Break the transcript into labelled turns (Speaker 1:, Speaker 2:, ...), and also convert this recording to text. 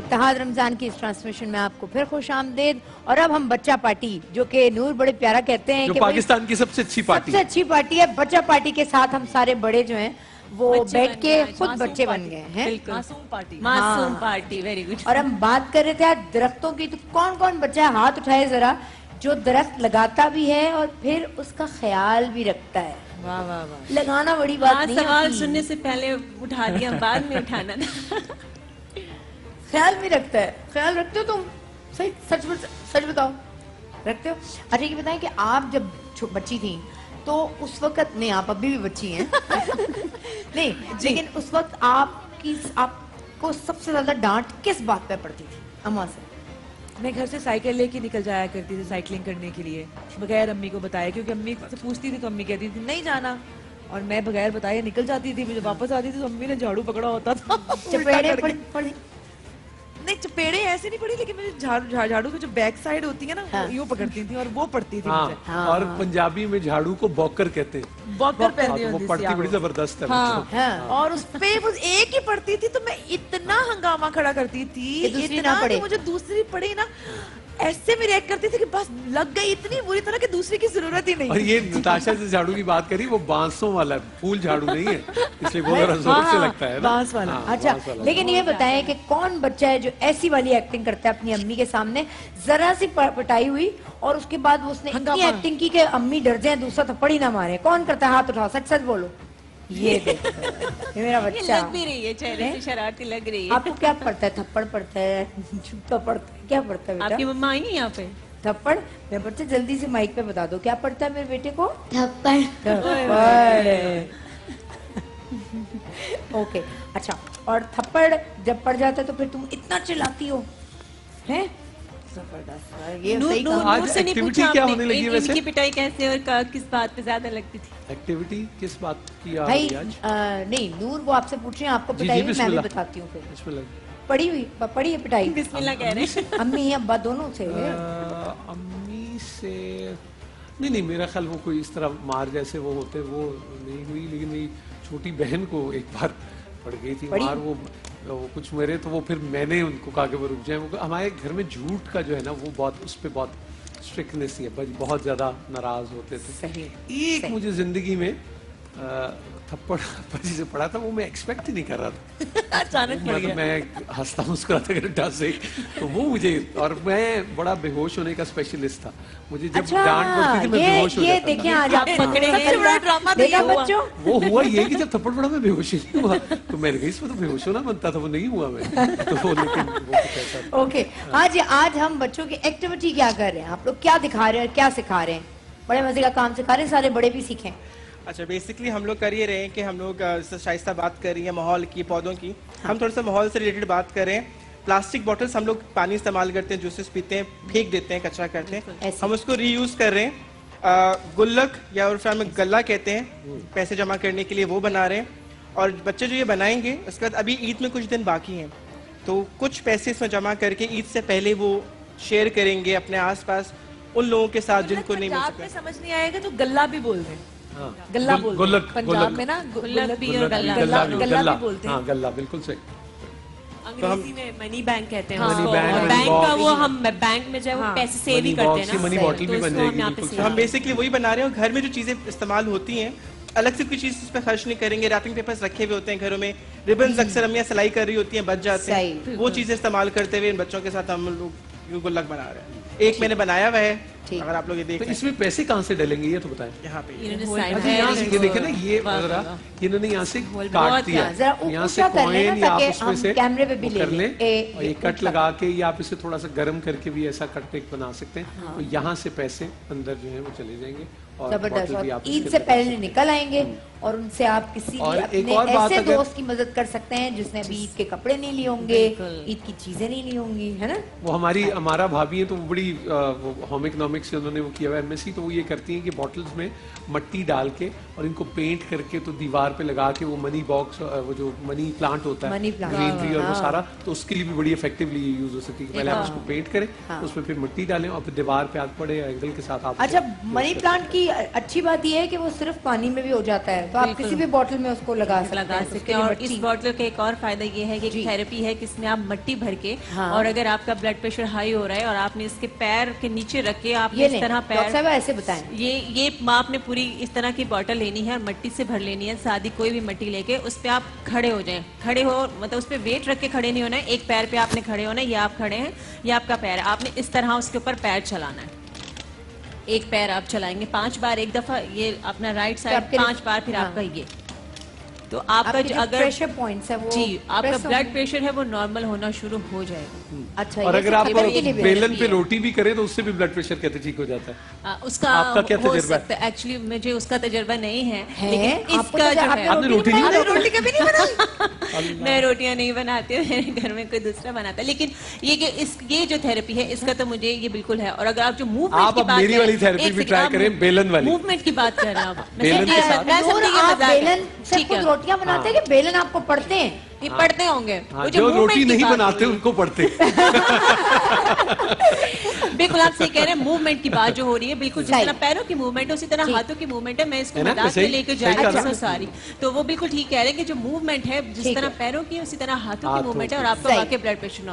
Speaker 1: इत्तेहाद रमजान की इस ट्रांसमिशन में आपको फिर खुश आमदेद। और अब हम बच्चा पार्टी, जो कि नूर बड़े प्यारा कहते हैं
Speaker 2: जो
Speaker 1: कि
Speaker 2: पाकिस्तान की सबसे अच्छी पार्टी,
Speaker 1: सबसे अच्छी पार्टी है। बच्चा पार्टी के साथ हम सारे बड़े जो हैं वो बैठ के खुद बच्चे बन गए हैं।
Speaker 3: मासूम पार्टी,
Speaker 4: मासूम पार्टी, वेरी गुड।
Speaker 1: और हम बात कर रहे थे आज दरख्तों की, तो कौन कौन बच्चा है हाथ उठाए जरा, जो दरख्त लगाता भी है और फिर उसका ख्याल भी रखता है।
Speaker 4: वाह वाह वाह।
Speaker 1: लगाना बड़ी बात नहीं है।
Speaker 4: सवाल सुनने से पहले उठा दिया, बाद में उठाना था।
Speaker 1: ख्याल भी रखता है। ख्याल रखते हो तुम? सही, सच बताओ, रखते हो? अच्छा ये बताएं कि आप जब बच्ची थी तो उस वक्त, नहीं आप अभी भी बच्ची हैं नहीं, लेकिन उस वक्त आपको सबसे ज्यादा डांट किस बात पे पड़ती थी अम्मा से?
Speaker 3: मैं घर से साइकिल लेके निकल जाया करती थी साइकिलिंग करने के लिए, बगैर अम्मी को बताए, क्योंकि अम्मी से पूछती थी तो अम्मी कहती थी नहीं जाना, और मैं बगैर बताए निकल जाती थी। जब वापस आती थी तो अम्मी ने झाड़ू पकड़ा होता था।
Speaker 1: चपेड़े पड़ी?
Speaker 3: नहीं, चपेड़े ऐसे नहीं पड़ी, लेकिन मुझे झाड़ू की जो बैक साइड होती है ना,
Speaker 1: हाँ।
Speaker 3: यूं पकड़ती थी और वो पड़ती थी मुझे।
Speaker 2: हाँ, और पंजाबी में झाड़ू को बॉकर कहते हैं।
Speaker 3: बॉकर पहनती
Speaker 2: वो
Speaker 3: होती
Speaker 2: पड़ती
Speaker 3: थी
Speaker 2: बड़ी जबरदस्त है
Speaker 3: हाँ,
Speaker 2: बच्चों।
Speaker 1: हाँ।
Speaker 3: और उस पे वो एक ही पड़ती थी तो मैं इतना हंगामा खड़ा करती थी,
Speaker 1: कि दूसरी
Speaker 3: इतना
Speaker 1: ना पड़े।
Speaker 3: कि मुझे दूसरी पड़ी ना, ऐसे में रिएक्ट करती थी कि बस लग गई इतनी बुरी तरह कि दूसरी की जरूरत ही नहीं।
Speaker 2: और ये नताशा से झाड़ू की बात करी, वो बांसों वाला है, फूल झाड़ू नहीं है, इसलिए वो जरा जोर से लगता है ना,
Speaker 3: बांस वाला।
Speaker 2: हाँ,
Speaker 1: अच्छा
Speaker 2: बांस वाला।
Speaker 1: लेकिन ये बताएं कि कौन बच्चा है जो ऐसी वाली एक्टिंग करता है अपनी अम्मी के सामने, जरा सी पटाई हुई और उसके बाद वो उसने इतनी एक्टिंग की कि अम्मी डर जाए, दूसरा थप्पड़ ही ना मारे? कौन करता है? हाथ उठाओ, सच सच बोलो। ये देखो, ये मेरा
Speaker 4: ये
Speaker 1: बच्चा।
Speaker 4: लग भी रही है, चेहरे से शरारती लग रही है।
Speaker 1: आपको क्या पड़ता है? थप्पड़ पड़ता है, जूता पड़ता है, क्या पड़ता है बेटा?
Speaker 4: आपकी मम्मा आई है यहाँ पे?
Speaker 1: थप्पड़? मैं बच्चे जल्दी से माइक पे बता दो, क्या पड़ता है मेरे बेटे को?
Speaker 5: थप्पड़।
Speaker 1: ओके, अच्छा, और थप्पड़ जब पड़ जाता है तो फिर तुम इतना चिल्लाती हो, हैं? जबरदस्त। ये सही कहा।
Speaker 2: आज
Speaker 4: नूर से नहीं
Speaker 2: एक्टिविटी
Speaker 4: पूछा
Speaker 2: क्या
Speaker 4: आपने,
Speaker 2: होने लगी है वैसे?
Speaker 4: इनकी पिटाई कैसे और किस बात पे ज्यादा लगती थी?
Speaker 2: एक्टिविटी किस बात की आ
Speaker 1: भाई
Speaker 2: रही है आज?
Speaker 1: नहीं, नूर वो आपसे पूछ रहे हैं, आपको
Speaker 2: जी,
Speaker 1: पिटाई
Speaker 2: जी,
Speaker 1: हुई, मैं भी
Speaker 2: बिस्मिल्लाह।
Speaker 1: बताती हूँ फिर।
Speaker 2: बिस्मिल्लाह।
Speaker 1: पड़ी हुई, पड़ी है पिटाई?
Speaker 4: बिस्मिल्लाह कह रहे हैं।
Speaker 1: अम्मी अब्बा दोनों से?
Speaker 2: अम्मी से नहीं, मेरा ख्याल वो कोई इस तरह मार जैसे वो होते वो नहीं हुई, लेकिन मेरी छोटी बहन को एक बार पड़ गई थी मार, वो कुछ मेरे, तो वो फिर मैंने उनको कहा कि वो रुक जाए। वो हमारे घर में झूठ का जो है ना वो बहुत, उस पर बहुत स्ट्रिक्टनेस है, बहुत ज्यादा नाराज होते थे।
Speaker 1: सही।
Speaker 2: मुझे जिंदगी में थप्पड़ पति से पड़ा था, वो मैं एक्सपेक्ट ही नहीं कर रहा था।
Speaker 3: अचानक पड़ गया।
Speaker 2: मैं हंसता मुस्कुराता घंटा से, तो वो मुझे, और मैं बड़ा बेहोश होने का स्पेशलिस्ट था, मुझे जब डांट पड़ती थी मैं बेहोश हो जाता था।
Speaker 1: देखिए आज आप
Speaker 4: पकड़े हैं।
Speaker 3: सबसे बड़ा ड्रामा तो ये
Speaker 1: देखा
Speaker 3: हुआ।
Speaker 1: बच्चों,
Speaker 2: वो हुआ ये कि जब थप्पड़ पड़ा मैं बेहोश ही नहीं हुआ, तो मैंने कहा इसमें तो बेहोश होना बनता था, वो नहीं हुआ मैं, तो वो लेकिन वो कुछ ऐसा था।
Speaker 1: ओके। आज हम बच्चों की एक्टिविटी क्या कर रहे हैं? आप लोग क्या दिखा रहे हैं और क्या सिखा रहे हैं? बड़े मजे का काम सिखा रहे हैं, सारे बड़े भी सीखें।
Speaker 6: अच्छा, बेसिकली हम लोग कर ये रहे हैं कि हम लोग शाइस्ता बात कर रही है माहौल की, पौधों की। हम थोड़ा सा माहौल से रिलेटेड बात कर रहे हैं। प्लास्टिक बॉटल्स हम लोग पानी इस्तेमाल करते हैं, जूसेस पीते हैं, फेंक देते हैं, कचरा करते हैं, हम उसको रीयूज कर रहे हैं। गुल्लक या उर्फा में गल्ला कहते हैं, पैसे जमा करने के लिए वो बना रहे हैं। और बच्चे जो ये बनाएंगे उसके बाद अभी ईद में कुछ दिन बाकी हैं, तो कुछ पैसे इसमें जमा करके ईद से पहले वो शेयर करेंगे अपने आसपास उन लोगों के साथ जिनको नहीं मिल
Speaker 3: पंजाब में
Speaker 6: सका।
Speaker 3: समझ नहीं आएगा तो गल्ला भी बोल रहे हैं। गल्ला बोलते हैं
Speaker 2: गुल्लक,
Speaker 3: पंजाब में ना,
Speaker 4: गुल्लक भी और गल्ला
Speaker 3: गल्ला भी बोलते हैं।
Speaker 2: हाँ, गल्ला बिल्कुल सही।
Speaker 4: अंग्रेजी में मनी बैंक कहते हैं
Speaker 3: हाँ,
Speaker 4: उसको,
Speaker 2: मनी बैंक,
Speaker 4: और
Speaker 2: मनी
Speaker 4: बैंक का
Speaker 2: बॉक्स।
Speaker 4: वो हम बैंक में जो है वो
Speaker 3: हाँ,
Speaker 4: पैसे सेव ही
Speaker 2: मनी
Speaker 4: करते
Speaker 2: बॉक्स
Speaker 4: हैं
Speaker 2: ही, मनी
Speaker 4: ना,
Speaker 2: बॉटल
Speaker 4: तो
Speaker 2: भी बन
Speaker 4: इसको हम
Speaker 2: जाएगी,
Speaker 4: यहाँ पे
Speaker 2: बिल्कुल।
Speaker 6: तो हम बेसिकली वही बना रहे हैं, और घर में जो चीजें इस्तेमाल होती हैं अलग से कोई चीज उस पर खर्च नहीं करेंगे। रैपिंग पेपर्स रखे हुए होते हैं घरों में, रिबन्स अक्सर अम्मियाँ सिलाई कर रही होती हैं, बच जाते हैं, वो चीजें इस्तेमाल करते हुए इन बच्चों के साथ हम लोग यूं गुल्लक बना रहे हैं। एक मैंने बनाया हुआ है, अगर आप लोग ये देख
Speaker 2: तो
Speaker 6: रहे हैं
Speaker 2: इसमें पैसे कहाँ से डलेंगे ये तो बताएं।
Speaker 6: यहाँ पे।
Speaker 2: अच्छा, यहाँ से ये देखे ना, ये जरा इन्होंने यहाँ से काट दिया,
Speaker 1: जरा
Speaker 2: यहाँ से
Speaker 1: ऊंचा कर लेना
Speaker 2: कॉइन या
Speaker 1: ताकि
Speaker 2: आप उसमें
Speaker 1: हम
Speaker 2: से
Speaker 1: कैमरे पे भी
Speaker 2: वो
Speaker 1: ले
Speaker 2: कर लें,
Speaker 1: लें।
Speaker 2: और ये कट लगा के या आप इसे थोड़ा सा गर्म करके भी ऐसा कट एक बना सकते हैं, तो यहाँ से पैसे अंदर जो है वो चले जाएंगे। और
Speaker 1: जबरदस्त।
Speaker 2: बॉटल भी
Speaker 1: और
Speaker 2: आप
Speaker 1: ईद
Speaker 2: उसके
Speaker 1: से
Speaker 2: अंदर
Speaker 1: पहले
Speaker 2: रख सकते
Speaker 1: निकल आएंगे और उनसे आप किसी भी
Speaker 2: और एक
Speaker 1: अपने
Speaker 2: और बात
Speaker 1: ऐसे
Speaker 2: अगर-
Speaker 1: दोस्त की मदद कर सकते हैं जिसने अभी ईद के कपड़े नहीं लिए होंगे, ईद की चीजें नहीं ली होंगी, है ना?
Speaker 2: वो हमारा भाभी है, तो वो बड़ी होम इकोनॉमिक्स से उन्होंने वो किया हुआ एमएससी, तो वो ये करती हैं कि बॉटल्स में मट्टी डाल के और इनको पेंट करके तो दीवार पे लगा के वो मनी बॉक्स, वो जो मनी प्लांट होता है,
Speaker 1: मनी प्लांट,
Speaker 2: ग्रीनरी और वो
Speaker 1: हाँ।
Speaker 2: सारा, तो उसके लिए भी बड़ी इफेक्टिवली यूज हो सकती है। पहले आप उसको पेंट करें, उसमें फिर मट्टी डालें और फिर दीवार पे आग पड़े या एंगल के साथ आप।
Speaker 1: अच्छा, मनी प्लांट की अच्छी बात यह है कि वो सिर्फ पानी में भी हो जाता है, तो आप किसी भी बोतल में उसको लगा सकते हैं।
Speaker 4: और इस बॉटल का एक और फायदा ये है कि थेरेपी है कि इसमें आप मट्टी भर के, और अगर आपका ब्लड प्रेशर हाई हो रहा है और आपने इसके पैर के नीचे रख के आप इस तरह पैर,
Speaker 1: ऐसे बताएं,
Speaker 4: ये आपने पूरी इस तरह की बॉटल लेनी है और मट्टी से भर लेनी है, सादी कोई भी मट्टी लेके उस पे आप खड़े हो जाएं, खड़े हो मतलब उस पे वेट रख के खड़े नहीं होना है, एक पैर पे आपने खड़े होना है, ये आप खड़े हैं, ये आपका पैर है, आपने इस तरह उसके ऊपर पैर चलाना है, एक पैर आप चलाएंगे 5 बार, एक दफा ये अपना राइट साइड 5 बार, फिर आपका ये, तो आपका जो अगर
Speaker 1: प्रेशर पॉइंट्स है वो
Speaker 4: जी आपका ब्लड प्रेशर है वो नॉर्मल होना शुरू हो जाएगा।
Speaker 1: अच्छा,
Speaker 2: और अगर आप बेलन पे रोटी भी करें तो उससे भी ब्लड प्रेशर कहते ठीक हो जाता है।
Speaker 4: उसका
Speaker 2: आपका क्या तजुर्बा है?
Speaker 4: एक्चुअली मुझे उसका तजर्बा नहीं है,
Speaker 1: लेकिन
Speaker 4: इसका जो है,
Speaker 2: आपने रोटी नहीं बनाई?
Speaker 1: रोटी कभी नहीं बनाई?
Speaker 4: मैं रोटियां नहीं बनाती हूँ, मेरे घर में कोई दूसरा बनाता है, लेकिन ये जो थेरेपी है इसका तो मुझे ये बिल्कुल है। और अगर आप जो मूवमेंट की बात
Speaker 2: मेरी वाली थेरेपी भी ट्राई करें, बेलन वाली
Speaker 4: मूवमेंट की बात कर रहे हैं आप,
Speaker 2: बेलन के साथ।
Speaker 1: बेलन से खुद रोटियां बनाते हैं कि बेलन आपको पढ़ते हैं?
Speaker 4: ये पढ़ते होंगे,
Speaker 2: जो रोटी नहीं बनाते उनको पढ़ते।
Speaker 4: बिल्कुल आप सही कह रहे हैं, मूवमेंट की बात जो हो रही है, बिल्कुल जिस तरह पैरों की मूवमेंट है उसी तरह हाथों की मूवमेंट है, मैं इसको मजाक में लेकर जा रही हूँ सारी, तो वो बिल्कुल ठीक कह रहे हैं कि जो मूवमेंट है जिस तरह पैरों की उसी तरह हाथों की मूवमेंट है, और आपका वाकई ब्लड प्रेशर